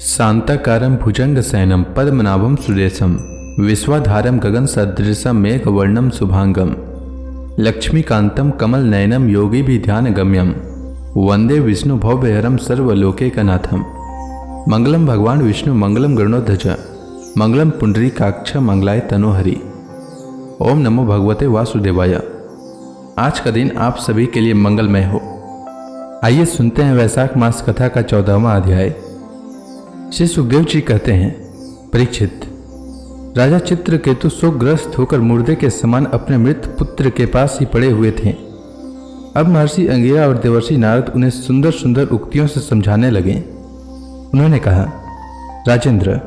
शांताकारं भुजंगशयनं पद्मनाभं सुरेशं विश्वाधारं गगनसदृशं मेघवर्णं शुभांगं लक्ष्मीकान्तं कमलनयनं योगिभिध्यानगम्यं वंदे विष्णु भवभयहरं सर्वलोकैकनाथं। मंगलम भगवान विष्णु मंगलम गरुणध्वज मंगलम पुंडरीकाक्ष मंगलाय तनोहरि। ओम नमो भगवते वासुदेवाय। आज का दिन आप सभी के लिए मंगलमय हो। आइए सुनते हैं वैशाख मास कथा का 14वां अध्याय। श्री सुखदेव जी कहते हैं, परीक्षित, राजा चित्रकेतु शोकग्रस्त होकर मुर्दे के समान अपने मृत पुत्र के पास ही पड़े हुए थे। अब महर्षि अंगिरा और देवर्षि नारद उन्हें सुंदर सुंदर उक्तियों से समझाने लगे। उन्होंने कहा, राजेंद्र,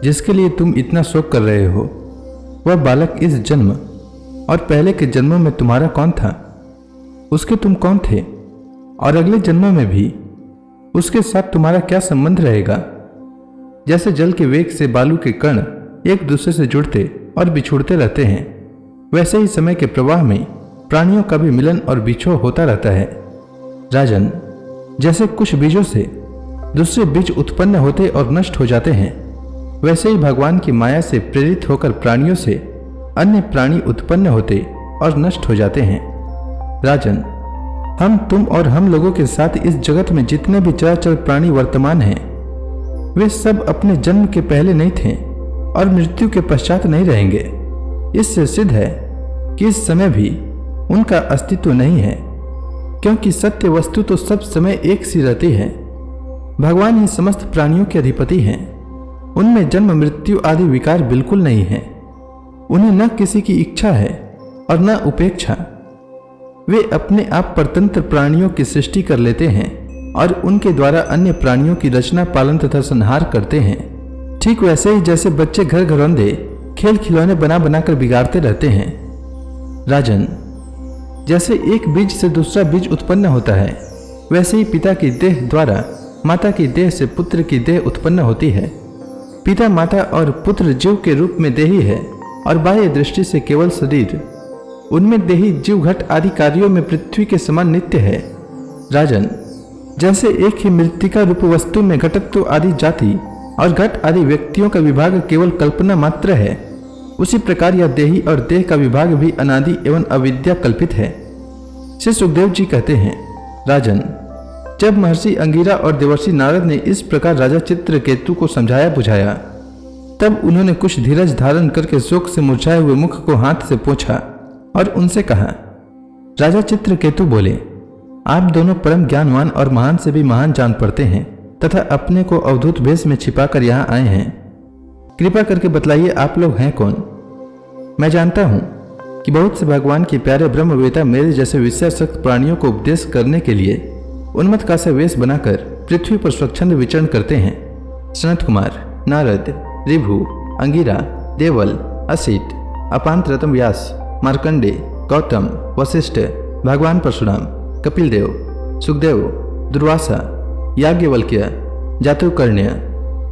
जिसके लिए तुम इतना शोक कर रहे हो वह बालक इस जन्म और पहले के जन्मों में तुम्हारा कौन था? उसके तुम कौन थे? और अगले जन्मों में भी उसके साथ तुम्हारा क्या संबंध रहेगा? जैसे जल के वेग से बालू के कण एक दूसरे से जुड़ते और बिछुड़ते रहते हैं, वैसे ही समय के प्रवाह में प्राणियों का भी मिलन और बिछोह होता रहता है। राजन, जैसे कुछ बीजों से दूसरे बीज उत्पन्न होते और नष्ट हो जाते हैं, वैसे ही भगवान की माया से प्रेरित होकर प्राणियों से अन्य प्राणी उत्पन्न होते और नष्ट हो जाते हैं। राजन, हम, तुम और हम लोगों के साथ इस जगत में जितने भी चराचर प्राणी वर्तमान हैं, वे सब अपने जन्म के पहले नहीं थे और मृत्यु के पश्चात नहीं रहेंगे। इससे सिद्ध है कि इस समय भी उनका अस्तित्व नहीं है, क्योंकि सत्य वस्तु तो सब समय एक सी रहती है। भगवान ही समस्त प्राणियों के अधिपति हैं। उनमें जन्म मृत्यु आदि विकार बिल्कुल नहीं है। उन्हें न किसी की इच्छा है और न उपेक्षा। वे अपने आप परतंत्र प्राणियों की सृष्टि कर लेते हैं और उनके द्वारा अन्य प्राणियों की रचना, पालन तथा संहार करते हैं। ठीक वैसे ही जैसे बच्चे घर घरौंदे खेल खिलौने बना बनाकर बिगाड़ते रहते हैं। राजन, जैसे एक बीज से दूसरा बीज उत्पन्न होता है, वैसे ही पिता की देह द्वारा माता की देह से पुत्र की देह उत्पन्न होती है। पिता, माता और पुत्र जीव के रूप में देही है और बाह्य दृष्टि से केवल शरीर। उनमें देही जीव घट आदि कार्यों में पृथ्वी के समान नित्य है। राजन, जैसे एक ही मृत्तिका रूप वस्तु में घटत्व आदि जाति और घट आदि व्यक्तियों का विभाग केवल कल्पना मात्र है, उसी प्रकार यह देही और देह का विभाग भी अनादि एवं अविद्या कल्पित है। श्री सुखदेव जी कहते हैं, राजन, जब महर्षि अंगिरा और देवर्षि नारद ने इस प्रकार राजा चित्रकेतु को समझाया बुझाया, तब उन्होंने कुछ धीरज धारण करके शोक से मुरझाए हुए मुख को हाथ से पोंछा और उनसे कहा। राजा चित्रकेतु बोले, आप दोनों परम ज्ञानवान और महान से भी महान जान पड़ते हैं तथा अपने को अवधूत भेष में छिपाकर यहाँ आए हैं। कृपा करके बतलाइए, आप लोग हैं कौन? मैं जानता हूँ कि बहुत से भगवान के प्यारे ब्रह्मवेता मेरे जैसे विषयासक्त प्राणियों को उपदेश करने के लिए उन्मत्त का से वेश बनाकर पृथ्वी पर स्वच्छंद विचरण करते हैं। सनत कुमार, नारद, ऋभु, अंगिरा, देवल, असित, अपांतरतम व्यास, मार्कंडे, गौतम, वशिष्ठ, भगवान परशुराम, कपिल देव, सुखदेव, दुर्वासा, याज्ञवल्क्य, जातुकर्ण्य,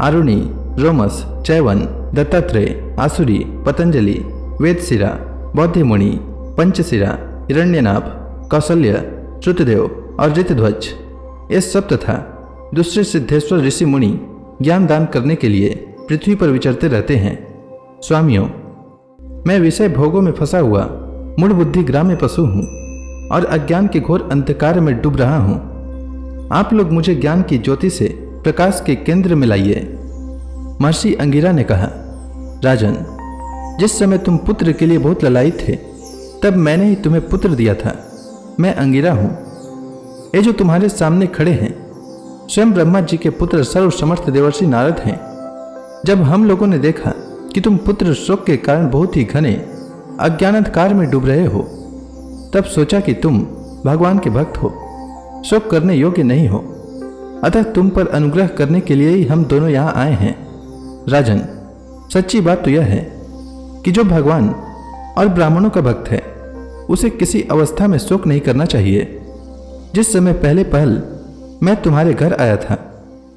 आरुणि, रोमस, चैवन, दत्तात्रेय, आसुरी, पतंजलि, वेदशिरा, बौद्धमुनि, पंचशिरा, हिरण्यनाभ, कौशल्य, श्रुतदेव और ऋतध्वज, ये सब तथा दूसरे सिद्धेश्वर ऋषि मुनि ज्ञान दान करने के लिए पृथ्वी पर विचरते रहते हैं। स्वामियों, मैं विषय भोगों में फंसा हुआ मूढ़ बुद्धि ग्राम्य पशु हूँ और अज्ञान के घोर अंधकार में डूब रहा हूँ। आप लोग मुझे ज्ञान की ज्योति से प्रकाश के केंद्र में लाइए। महर्षि अंगिरा ने कहा, राजन, जिस समय तुम पुत्र के लिए बहुत ललायित थे, तब मैंने ही तुम्हें पुत्र दिया था। मैं अंगिरा हूँ। ये जो तुम्हारे सामने खड़े हैं, स्वयं ब्रह्मा जी के पुत्र सर्वसमर्थ देवर्षि नारद हैं। जब हम लोगों ने देखा कि तुम पुत्र शोक के कारण बहुत ही घने अज्ञानांधकार में डूब रहे हो, तब सोचा कि तुम भगवान के भक्त हो, शोक करने योग्य नहीं हो, अतः तुम पर अनुग्रह करने के लिए ही हम दोनों यहाँ आए हैं। राजन, सच्ची बात तो यह है कि जो भगवान और ब्राह्मणों का भक्त है, उसे किसी अवस्था में शोक नहीं करना चाहिए। जिस समय पहले पहल मैं तुम्हारे घर आया था,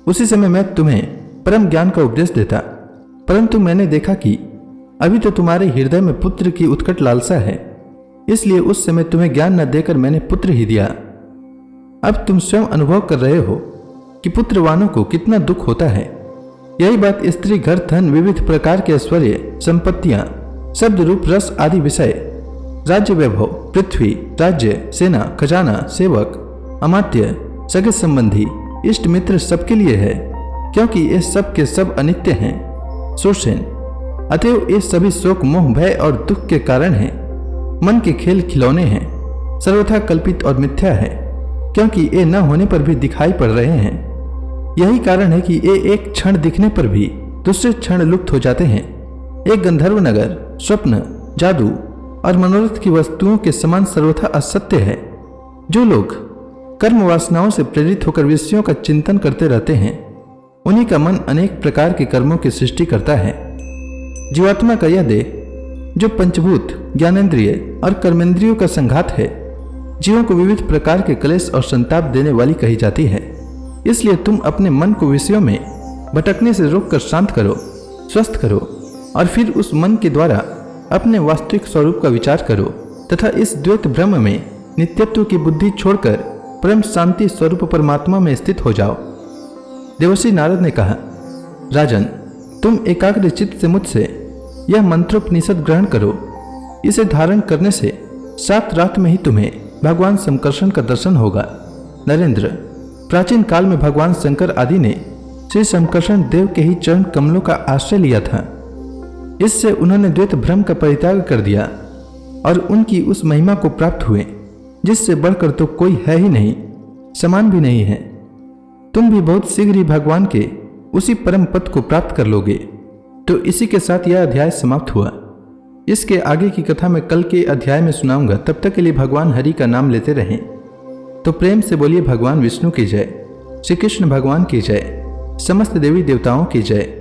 उसी समय मैं तुम्हें परम ज्ञान का उपदेश देता, परंतु मैंने देखा कि अभी तो तुम्हारे हृदय में पुत्र की उत्कट लालसा है, इसलिए उस समय तुम्हें ज्ञान न देकर मैंने पुत्र ही दिया। अब तुम स्वयं अनुभव कर रहे हो कि पुत्रवानों को कितना दुख होता है यही बात स्त्री, घर, धन, विविध प्रकार के ऐश्वर्य, संपत्तियां, शब्द, रूप, रस आदि विषय, राज्य वैभव, पृथ्वी, राज्य, सेना, खजाना, सेवक, अमात्य, सगे संबंधी, इष्ट मित्र सबके लिए है, क्योंकि ये सब के सब अनित्य हैं। शोषण, अतएव ये सभी शोक, मोह, भय और दुख के कारण हैं। मन के खेल खिलौने हैं, सर्वथा कल्पित और मिथ्या है, क्योंकि ये न होने पर भी दिखाई पड़ रहे हैं। यही कारण है कि ये एक क्षण दिखने पर भी दूसरे क्षण लुप्त हो जाते हैं। एक गंधर्व नगर स्वप्न, जादू और मनोरथ की वस्तुओं के समान सर्वथा असत्य है। जो लोग कर्म वासनाओं से प्रेरित होकर विषयों का चिंतन करते रहते हैं, उन्हीं का मन अनेक प्रकार के कर्मों की सृष्टि करता है। जीवात्मा का यह देह, जो पंचभूत, ज्ञानेंद्रिय और कर्मेंद्रियों का संघात है, जीवों को विविध प्रकार के क्लेश और संताप देने वाली कही जाती है। इसलिए तुम अपने मन को विषयों में भटकने से रोककर शांत करो, स्वस्थ करो और फिर उस मन के द्वारा अपने वास्तविक स्वरूप का विचार करो तथा इस द्वैत ब्रह्म में नित्यत्व की बुद्धि छोड़कर परम शांति स्वरूप परमात्मा में स्थित हो जाओ। देवर्षि नारद ने कहा, राजन, तुम एकाग्र चित्त से मुझसे यह मंत्रोपनिषद ग्रहण करो। इसे धारण करने से 7 रात में ही तुम्हें भगवान शंकरशन का दर्शन होगा। नरेंद्र, प्राचीन काल में भगवान शंकर आदि ने श्री शंकरशन देव के ही चरण कमलों का आश्रय लिया था। इससे उन्होंने द्वैत भ्रम का परित्याग कर दिया और उनकी उस महिमा को प्राप्त हुए जिससे बढ़कर तो कोई है ही नहीं, समान भी नहीं है। तुम भी बहुत शीघ्र ही भगवान के उसी परम पद को प्राप्त कर लोगे। तो इसी के साथ यह अध्याय समाप्त हुआ। इसके आगे की कथा मैं कल के अध्याय में सुनाऊंगा। तब तक के लिए भगवान हरि का नाम लेते रहें। तो प्रेम से बोलिए भगवान विष्णु की जय, श्री कृष्ण भगवान की जय, समस्त देवी देवताओं की जय।